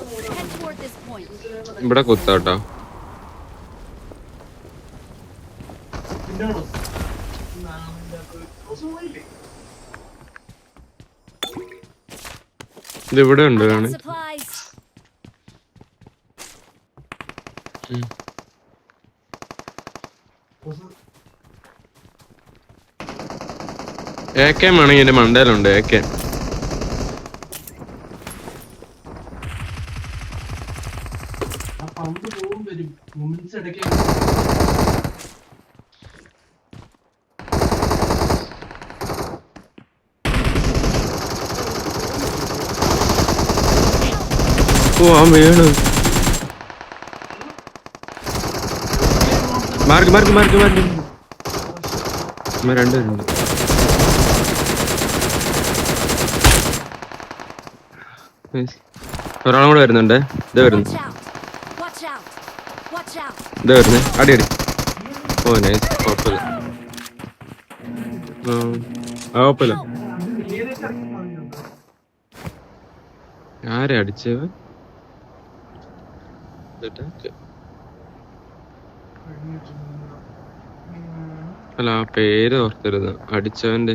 Head toward this point. ഇവിടെ കുത്താട്ടോ. ഇത് ഇവിടെ ഉണ്ട് I got കാണി. supplies. AK വേണമെങ്കിൽ എന്റെ മണ്ടയിലുണ്ട് AK. ഓ ആ വീണ്. മാർക്ക് രണ്ടുപേരുണ്ട്. ഒരാളും കൂടെ വരുന്നുണ്ട്. ഇതേ വരുന്നു, Watch out. Watch out. ഇതേ വരുന്നേ. അടി. ഓ നൈസ്. കുഴപ്പമില്ല. കുഴപ്പമില്ല. ആരെ അടിച്ചവൻ? അല്ല ആ പേര് ഓർത്തരുത് അടിച്ചവന്റെ.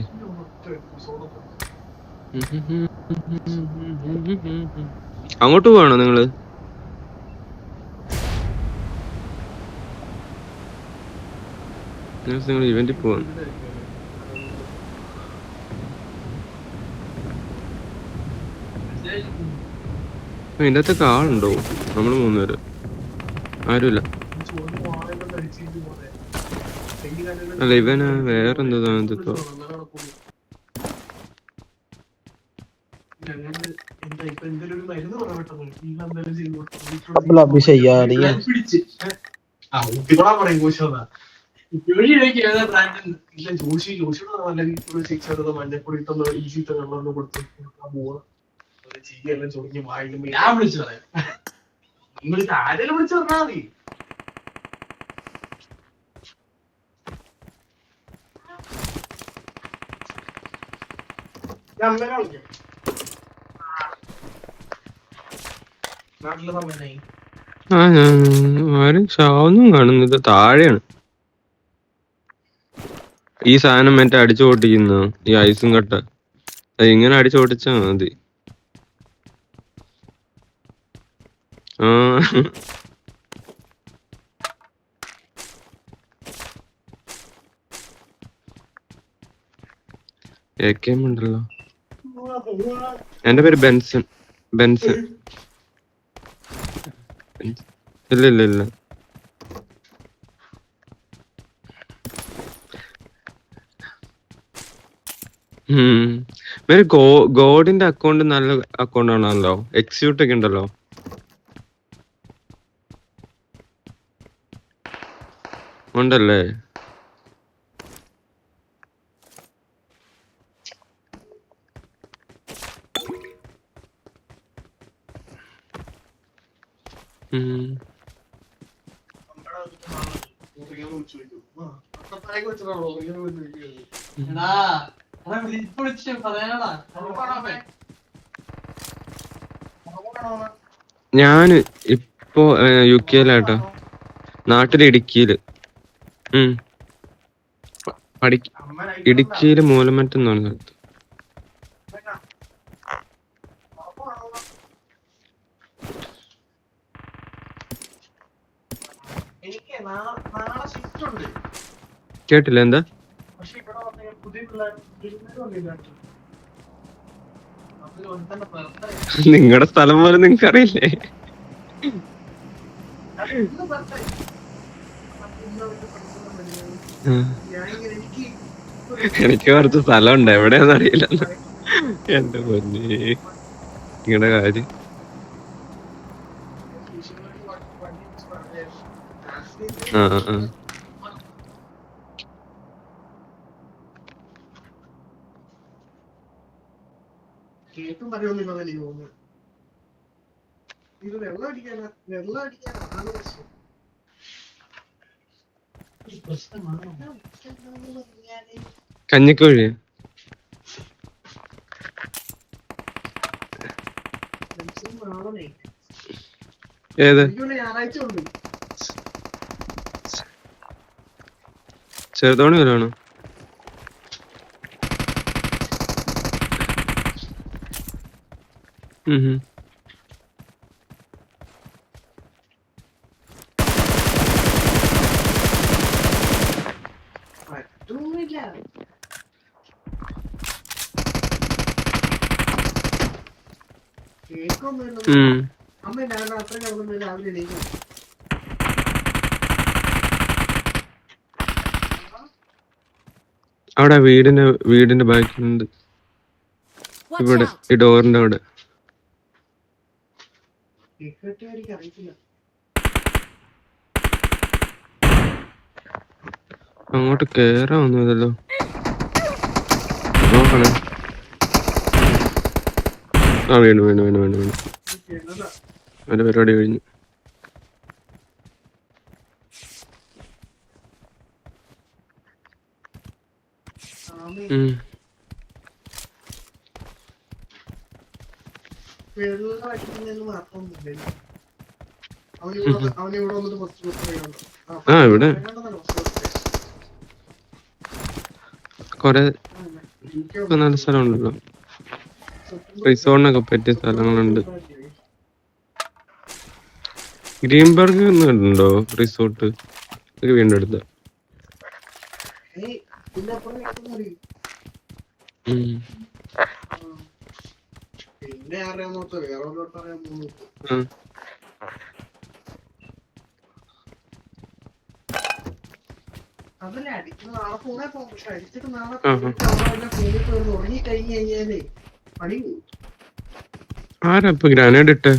അങ്ങോട്ട് പോവാണോ നിങ്ങള്? നിങ്ങൾ ഇവന്റിൽ പോവാണ്. ഇതിന്റെ അകത്തൊക്കെ ആളുണ്ടോ? നമ്മള് 3 പേര്, ആരുമില്ല. അല്ല ഇവന് വേറെന്താ എന്തോ. എല്ലാം ചൊറിഞ്ഞ് വായിക്കുമ്പോ ഞാൻ വിളിച്ചു പറയാം. നിങ്ങൾ ആരെങ്കിലും വിളിച്ചു പറഞ്ഞാൽ മതി. ഞാൻ അമ്മേനെ വിളിക്കാം. നാട്ടിലെ സമയനായി. ആരും ചാവൊന്നും കാണുന്നില്ല. താഴെയാണ് ഈ സാധനം മറ്റേ അടിച്ചു പൊട്ടിക്കുന്ന ഈ ഐസും കട്ട. ഇങ്ങനെ അടിച്ചു പൊട്ടിച്ചാ മതി. AK ഉണ്ടല്ലോ. എന്റെ പേര് ബെൻസൺ. ഇല്ല വേറെ ഗോഡിന്റെ അക്കൗണ്ട് നല്ല അക്കൗണ്ട് ആണല്ലോ. എക്സ്യൂട്ട് ഒക്കെ ഉണ്ടല്ലോ. ഉണ്ടല്ലേ? ഞാന് ഇപ്പൊ UK-ലാട്ടോ. നാട്ടില് ഇടുക്കിയില്. ഇടുക്കിയില് മൂലമറ്റം എന്ന് പറഞ്ഞ സ്ഥലത്ത്. കേട്ടില്ല എന്താ? നിങ്ങളുടെ സ്ഥലം പോലെ നിങ്ങക്ക് അറിയില്ലേ? എനിക്ക് കുറച്ച് സ്ഥലമുണ്ട്, എവിടെയാന്ന് അറിയില്ല. എന്റെ പൊന്നേ നിങ്ങളുടെ കാര്യം. കേട്ടും പറയുന്നില്ല. ഇത് വെള്ളം അടിക്കാനാണ് പ്രശ്നം. കഞ്ഞിക്കോഴി ഏത് ഞായറാഴ്ച ഉണ്ട്. ചെറുതോണി വരാണോ? പറ്റൂല്ല. കേക്കൊന്നും അമ്മ ഞാൻ അത്ര കിടന്നു രാവിലെ എണീക്കും. അവിടെ വീടിന്റെ ബാക്കിലുണ്ട്. Watch ഇവിടെ out! ഈ ഡോറിന്റെ അവിടെ. കേക്ക് എനിക്ക് അറിയത്തില്ല. അങ്ങോട്ട് കേറാൻ വന്നതല്ലോ. നോക്കണേ. ആ വീണു. അവന്റെ പരിപാടി കഴിഞ്ഞു. വെള്ളം അടിക്കുന്നതിന് മാത്രമൊന്നുമില്ല. അവനിവിടെ വന്നിട്ട് കുറച്ച് ആ ഇവിടെ കൊറേ നല്ല സ്ഥലമുണ്ടല്ലോ. റിസോർട്ടിനൊക്കെ പറ്റിയ സ്ഥലങ്ങളുണ്ട്. ഗ്രീൻബർഗ് ഉണ്ടോ റിസോർട്ട്? വീണ്ടും അടുത്ത പിന്നെ അറിയാൻ നോക്ക വേറെ അറിയാൻ അതല്ലേ അടിക്കുന്ന നാളെ ഫോണേ പോകും. പക്ഷെ അടിച്ചിട്ട് നാളെ ഫോണിൽ ഉറങ്ങി കഴിഞ്ഞു കഴിഞ്ഞാലേ പണി പോകും. ആരാ ഇപ്പൊ ഗ്രാനേഡ് ഇട്ട്?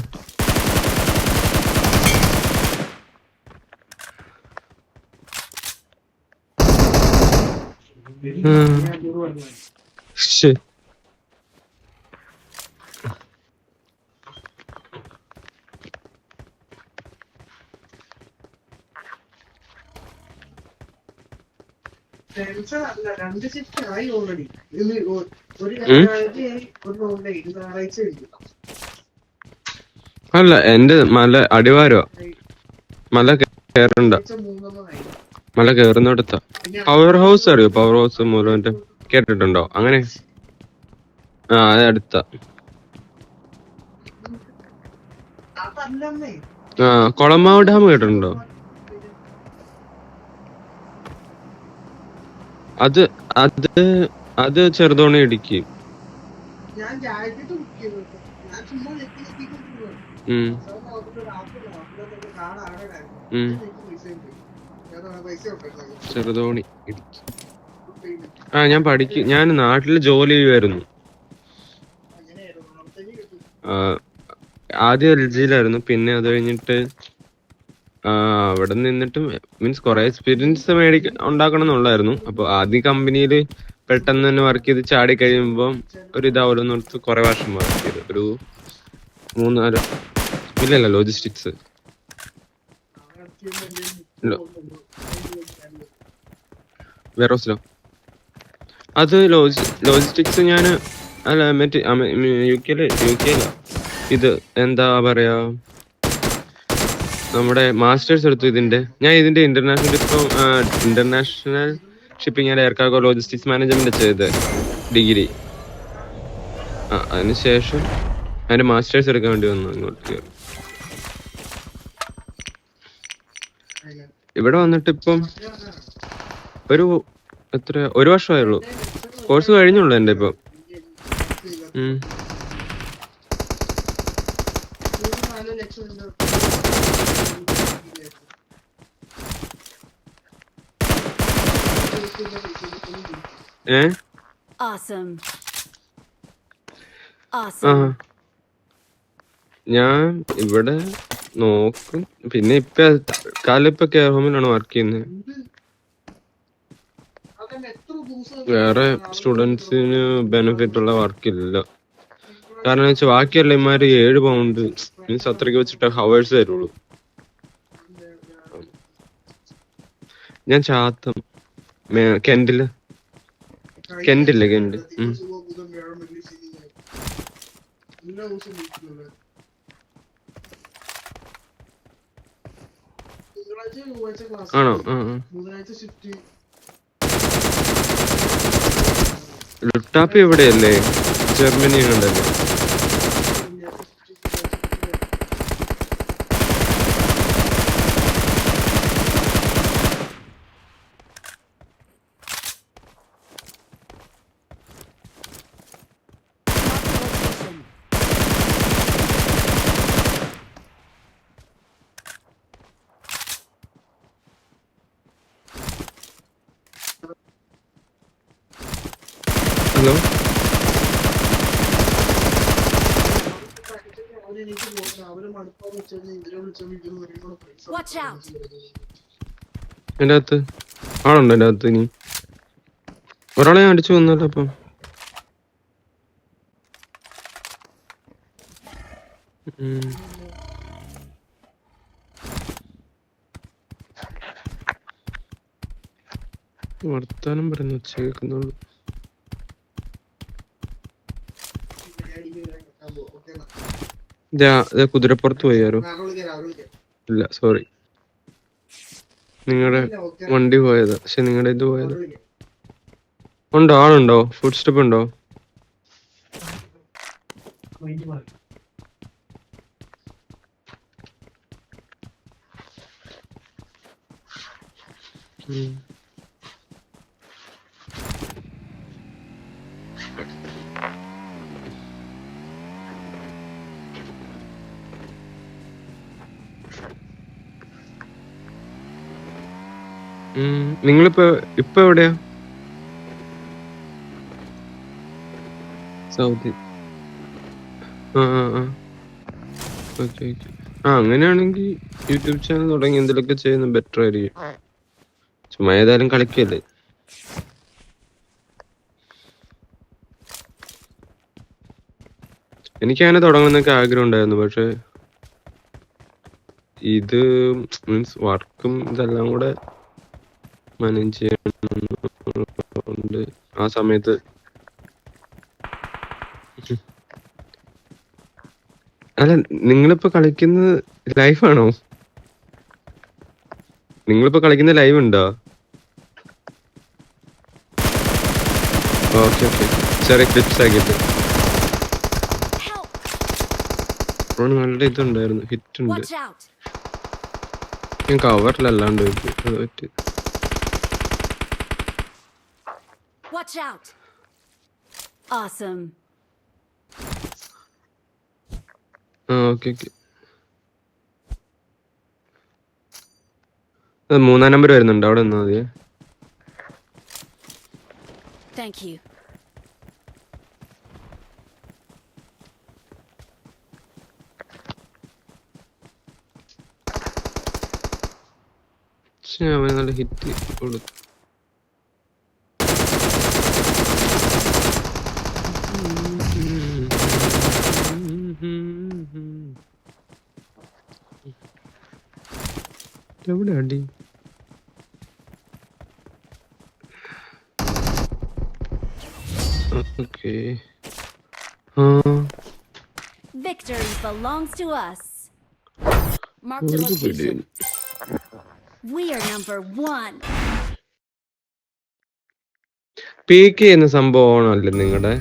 രണ്ട് ഷിഫ്റ്റ് ആയി ഓൾറെഡി. ഒരു ഞായറാഴ്ച അല്ല എന്റെ മല അടിവാരോ. മല കേറണ്ട. മല കേറുന്നിടത്താ. പവർ ഹൗസ് അറിയോ? പവർ ഹൗസ് മൂലമറ്റ കേട്ടിട്ടുണ്ടോ? അങ്ങനെ അത് അടുത്ത. കൊളമാവ് ഡാം കേട്ടിട്ടുണ്ടോ? അത് അത് അത് ചെറുതോണി ഇടുക്കി. ചെറുതോണി ഇടുക്കി. ഞാൻ ഞാൻ നാട്ടില് ജോലി ചെയ്യുമായിരുന്നു. ആദ്യം LG-യിലായിരുന്നു. പിന്നെ അത് കഴിഞ്ഞിട്ട് അവിടെ നിന്നിട്ട് മീൻസ് കുറെ എക്സ്പീരിയൻസ് ഉണ്ടാക്കണം എന്നുള്ളായിരുന്നു. അപ്പൊ ആദ്യം കമ്പനിയിൽ പെട്ടെന്ന് തന്നെ വർക്ക് ചെയ്ത് ചാടി കഴിയുമ്പോ ഒരു ഇതാവല്ലോ എന്ന് കുറെ വർഷം വർക്ക് ചെയ്ത്. ഒരു 3-4 ഇല്ലല്ല ലോജിസ്റ്റിക്സ്. വെറോസിലോ അത് ലോജിസ്റ്റിക്സ് ഞാന് അല്ല മറ്റേ യുകെയില ഇത് എന്താ പറയാ നമ്മുടെ മാസ്റ്റേഴ്സ് എടുത്തു ഇതിന്റെ. ഞാൻ ഇതിന്റെ international shipping and air cargo logistics management ചെയ്ത് ഡിഗ്രി. അതിനുശേഷം അതിന്റെ മാസ്റ്റേഴ്സ് എടുക്കാൻ വേണ്ടി വന്നു ഇങ്ങോട്ട്. ഇവിടെ വന്നിട്ട് ഇപ്പം ഒരു വർഷമായുള്ളൂ. കോഴ്സ് കഴിഞ്ഞുള്ളൂ എന്റെ ഇപ്പം. Awesome. Awesome. ഞാൻ ഇവിടെ നോക്കും. പിന്നെ ഇപ്പൊ കാലിപ്പോ കെയർ ഹോമിലാണ് വർക്ക് ചെയ്യുന്നത്. വേറെ സ്റ്റുഡൻസിന് ബെനിഫിറ്റ് ഉള്ള വർക്കില്ല. കാരണം വെച്ചാൽ ബാക്കിയുള്ള ഇമാര് 7 പൗണ്ട് മീൻസ് അത്രയ്ക്ക് വെച്ചിട്ട് ഹവേഴ്സ് തരുള്ളൂ. ഞാൻ ചാത്തം കെൻഡില് കെൻഡ്. ആണോ? ലുട്ടാപ്പി എവിടെയല്ലേ? ജർമ്മനി കണ്ടല്ലേ? Hello, Watch out! എന്റെ അകത്ത് ആളുണ്ടോ? എന്റെ അകത്ത് ഇനി ഒരാളെ ഞാൻ അടിച്ചു വന്നല്ലോ. അപ്പം വർത്താനം പറയുന്ന വെച്ച് കേൾക്കുന്നുള്ളു. കുതിരപ്പുറത്ത് പോയാരോ? ഇല്ല, സോറി, നിങ്ങളുടെ വണ്ടി പോയതാ. പക്ഷെ നിങ്ങളുടെ ഇത് പോയത് ഉണ്ടോ? ആളുണ്ടോ? ഫുഡ് സ്റ്റെപ്പ് ഉണ്ടോ? നിങ്ങളിപ്പോ എവിടെയാ? സൗദി. ഓക്കെ. അങ്ങനെയാണെങ്കിൽ യൂട്യൂബ് ചാനൽ തുടങ്ങി എന്തെങ്കിലുമൊക്കെ ചെയ്യുന്നത് ബെറ്റർ ആയിരിക്കും. ചുമ്മാ ഏതായാലും കളിക്കല്ലേ. എനിക്കങ്ങനെ തുടങ്ങുന്നൊക്കെ ആഗ്രഹം ഉണ്ടായിരുന്നു. പക്ഷെ ഇത് മീൻസ് വർക്കും ഇതെല്ലാം കൂടെ മാനേജ് ചെയ്യണുണ്ട് ആ സമയത്ത്. അല്ല, നിങ്ങളിപ്പോ കളിക്കുന്നത് ലൈവാണോ? നിങ്ങളിപ്പോ കളിക്കുന്ന ലൈവ് ഉണ്ടോ? ഓക്കെ. ചെറിയ ക്ലിപ്സ് ആക്കിയിട്ട് നല്ല ഇതുണ്ടായിരുന്നു, ഹിറ്റ് ഉണ്ട്. Watch out! ഞാൻ കവറിലല്ലാണ്ട് പറ്റി. Watch out! Awesome. ഓക്കെ. അത് 3-ാം നമ്പർ വരുന്നുണ്ട്, അവിടെ നിന്നാ മതിയേ. Thank you. അവന് നല്ല ഹിറ്റ് കൊടുത്തു. എവിടെ അടി? Okay. Victory belongs to us. Mark the location. We are number 1. Peak ചെയ്യുന്ന സംഭവമാണല്ലേ നിങ്ങളുടെ?